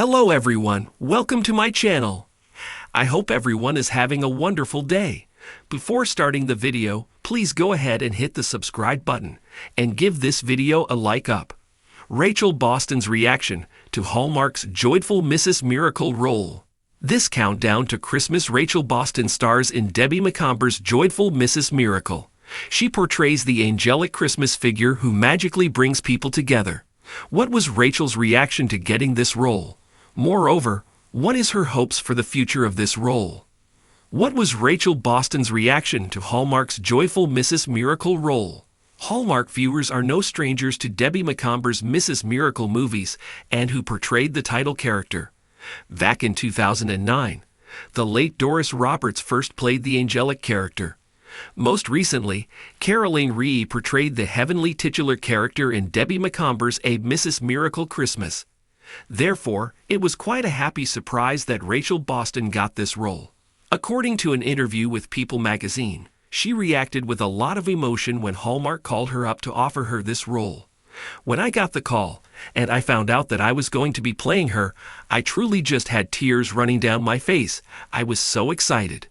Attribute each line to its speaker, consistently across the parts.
Speaker 1: Hello everyone, welcome to my channel. I hope everyone is having a wonderful day. Before starting the video, please go ahead and hit the subscribe button and give this video a like up. Rachel Boston's reaction to Hallmark's joyful Mrs. Miracle role. This countdown to Christmas, Rachel Boston stars in Debbie Macomber's joyful Mrs. Miracle. She portrays the angelic Christmas figure who magically brings people together. What was Rachel's reaction to getting this role? Moreover, what is her hopes for the future of this role? What was Rachel Boston's reaction to Hallmark's joyful Mrs. Miracle role? Hallmark viewers are no strangers to Debbie Macomber's Mrs. Miracle movies and who portrayed the title character. Back in 2009, the late Doris Roberts first played the angelic character. Most recently, Caroline Rhea portrayed the heavenly titular character in Debbie Macomber's A Mrs. Miracle Christmas. Therefore, it was quite a happy surprise that Rachel Boston got this role. According to an interview with People magazine, she reacted with a lot of emotion when Hallmark called her up to offer her this role. When I got the call, and I found out that I was going to be playing her, I truly just had tears running down my face. I was so excited.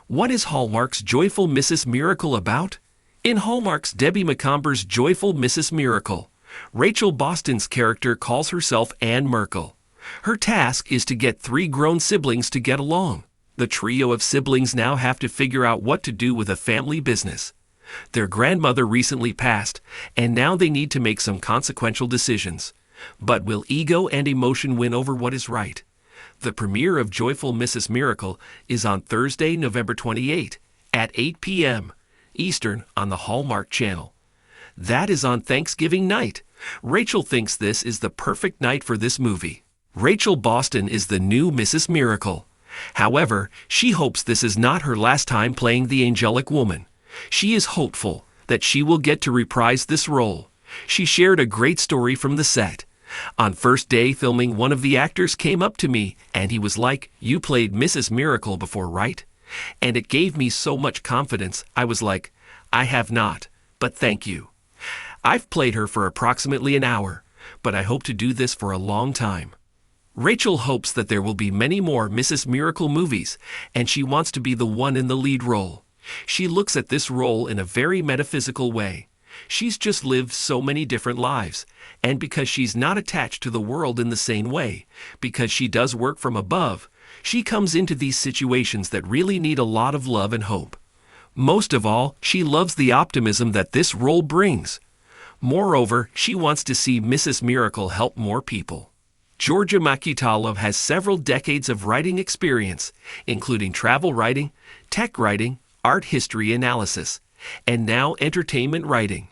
Speaker 1: What is Hallmark's joyful Mrs. Miracle about? In Hallmark's Debbie Macomber's joyful Mrs. Miracle, Rachel Boston's character calls herself Anne Merkel. Her task is to get 3 grown siblings to get along. The trio of siblings now have to figure out what to do with a family business. Their grandmother recently passed, and now they need to make some consequential decisions. But will ego and emotion win over what is right? The premiere of Joyful Mrs. Miracle is on Thursday, November 28 at 8 p.m. Eastern on the Hallmark Channel. That is on Thanksgiving night. Rachel thinks this is the perfect night for this movie. Rachel Boston is the new Mrs. Miracle. However, she hopes this is not her last time playing the angelic woman. She is hopeful that she will get to reprise this role. She shared a great story from the set. On first day filming, one of the actors came up to me and he was like, "You played Mrs. Miracle before, right?" And it gave me so much confidence. I was like, "I have not, but thank you." I've played her for approximately an hour, but I hope to do this for a long time. Rachel hopes that there will be many more Mrs. Miracle movies, and she wants to be the one in the lead role. She looks at this role in a very metaphysical way. She's just lived so many different lives, and because she's not attached to the world in the same way, because she does work from above, she comes into these situations that really need a lot of love and hope. Most of all, she loves the optimism that this role brings. Moreover, she wants to see Mrs. Miracle help more people. Georgia Makitalov has several decades of writing experience, including travel writing, tech writing, art history analysis, and now entertainment writing.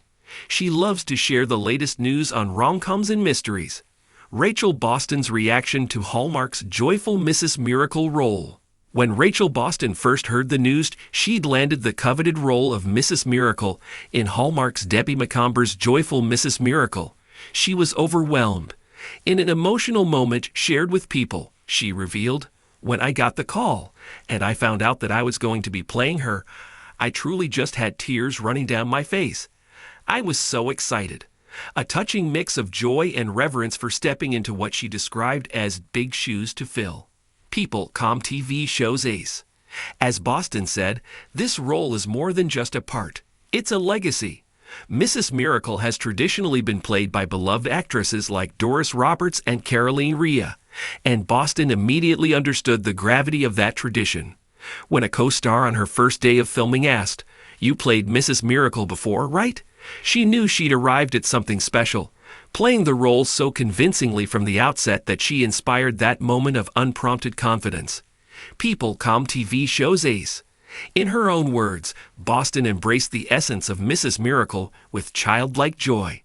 Speaker 1: She loves to share the latest news on rom-coms and mysteries. Rachel Boston's reaction to Hallmark's joyful Mrs. Miracle role. When Rachel Boston first heard the news she'd landed the coveted role of Mrs. Miracle in Hallmark's Debbie Macomber's joyful Mrs. Miracle, she was overwhelmed. In an emotional moment shared with People, she revealed, "When I got the call, and I found out that I was going to be playing her, I truly just had tears running down my face. I was so excited." A touching mix of joy and reverence for stepping into what she described as big shoes to fill. People.com TV shows Ace. As Boston said, this role is more than just a part. It's a legacy. Mrs. Miracle has traditionally been played by beloved actresses like Doris Roberts and Caroline Rhea, and Boston immediately understood the gravity of that tradition. When a co-star on her first day of filming asked, "You played Mrs. Miracle before, right?" she knew she'd arrived at something special, playing the role so convincingly from the outset that she inspired that moment of unprompted confidence. People.com TV shows Ace. In her own words, Boston embraced the essence of Mrs. Miracle with childlike joy.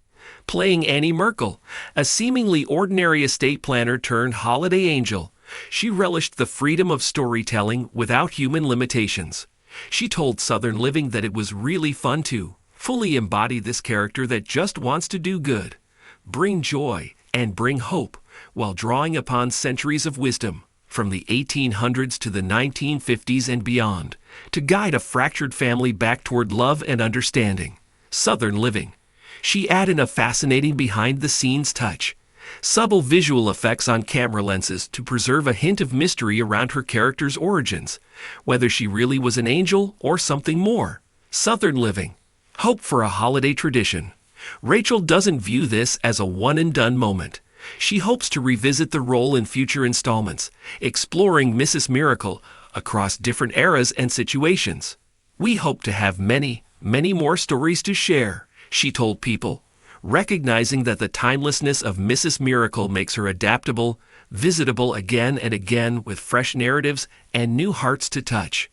Speaker 1: Playing Annie Merkel, a seemingly ordinary estate planner turned holiday angel, she relished the freedom of storytelling without human limitations. She told Southern Living that it was really fun to fully embody this character that just wants to do good, bring joy, and bring hope, while drawing upon centuries of wisdom, from the 1800s to the 1950s and beyond, to guide a fractured family back toward love and understanding. Southern Living. She added a fascinating behind-the-scenes touch. Subtle visual effects on camera lenses to preserve a hint of mystery around her character's origins, whether she really was an angel or something more. Southern living. Hope for a holiday tradition. Rachel doesn't view this as a one-and-done moment. She hopes to revisit the role in future installments, exploring Mrs. Miracle across different eras and situations. "We hope to have many, many more stories to share," she told People, recognizing that the timelessness of Mrs. Miracle makes her adaptable, visitable again and again with fresh narratives and new hearts to touch.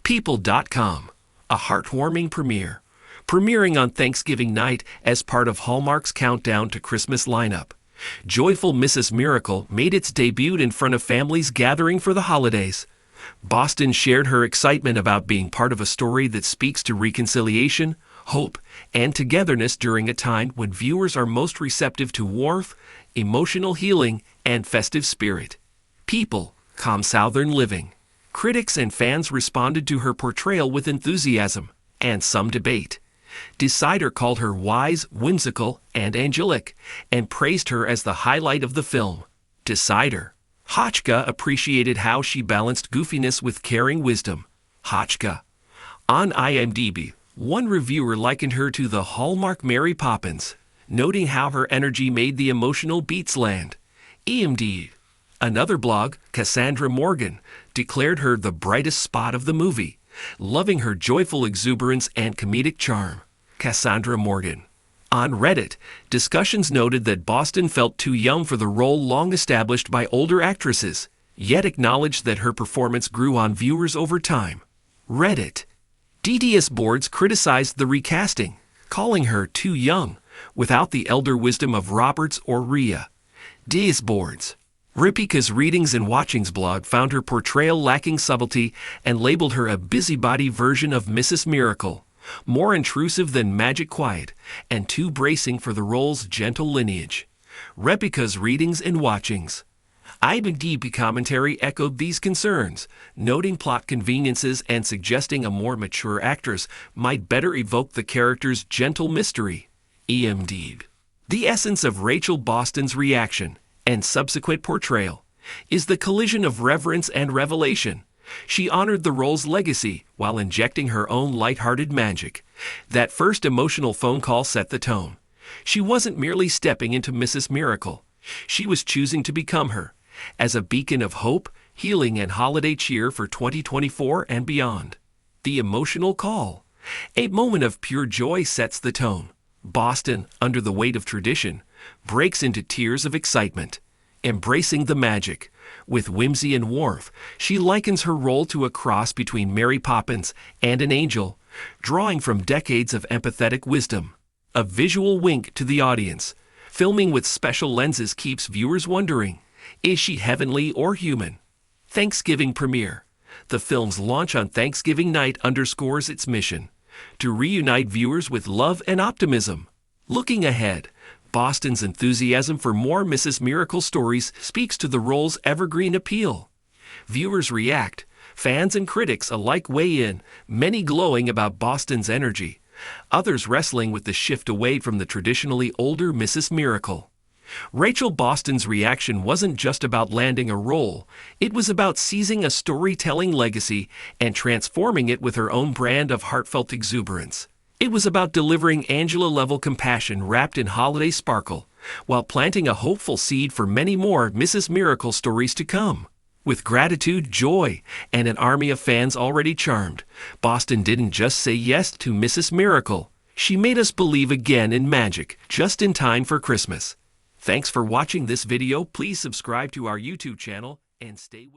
Speaker 1: People.com, a heartwarming premiere, premiering on Thanksgiving night as part of Hallmark's countdown to Christmas lineup. Joyful Mrs. Miracle made its debut in front of families gathering for the holidays. Boston shared her excitement about being part of a story that speaks to reconciliation, hope, and togetherness during a time when viewers are most receptive to warmth, emotional healing, and festive spirit. People, Southern living. Critics and fans responded to her portrayal with enthusiasm and some debate. Decider called her wise, whimsical, and angelic, and praised her as the highlight of the film. Decider. Hotchka appreciated how she balanced goofiness with caring wisdom. Hotchka. On IMDb, one reviewer likened her to the Hallmark Mary Poppins, noting how her energy made the emotional beats land. EMD. Another blog, Cassandra Morgan, declared her the brightest spot of the movie, loving her joyful exuberance and comedic charm. Cassandra Morgan. On Reddit, discussions noted that Boston felt too young for the role long established by older actresses, yet acknowledged that her performance grew on viewers over time. Reddit. DDS boards criticized the recasting, calling her too young, without the elder wisdom of Roberts or Rhea. DDS boards. Ripika's Readings and Watchings blog found her portrayal lacking subtlety and labeled her a busybody version of Mrs. Miracle, more intrusive than Magic Quiet, and too bracing for the role's gentle lineage. Ripika's Readings and Watchings. IMDb commentary echoed these concerns, noting plot conveniences and suggesting a more mature actress might better evoke the character's gentle mystery. EMD. The essence of Rachel Boston's reaction and subsequent portrayal is the collision of reverence and revelation. She honored the role's legacy while injecting her own lighthearted magic. That first emotional phone call set the tone. She wasn't merely stepping into Mrs. Miracle. She was choosing to become her, as a beacon of hope, healing, and holiday cheer for 2024 and beyond. The emotional call. A moment of pure joy sets the tone. Boston, under the weight of tradition, breaks into tears of excitement. Embracing the magic. With whimsy and warmth, she likens her role to a cross between Mary Poppins and an angel, drawing from decades of empathetic wisdom. A visual wink to the audience. Filming with special lenses keeps viewers wondering, is she heavenly or human? Thanksgiving premiere. The film's launch on Thanksgiving night underscores its mission, to reunite viewers with love and optimism. Looking ahead, Boston's enthusiasm for more Mrs. Miracle stories speaks to the role's evergreen appeal. Viewers react, fans and critics alike weigh in, many glowing about Boston's energy, others wrestling with the shift away from the traditionally older Mrs. Miracle. Rachel Boston's reaction wasn't just about landing a role, it was about seizing a storytelling legacy and transforming it with her own brand of heartfelt exuberance. It was about delivering Angela-level compassion wrapped in holiday sparkle, while planting a hopeful seed for many more Mrs. Miracle stories to come. With gratitude, joy, and an army of fans already charmed, Boston didn't just say yes to Mrs. Miracle. She made us believe again in magic, just in time for Christmas. Thanks for watching this video. Please subscribe to our YouTube channel and stay with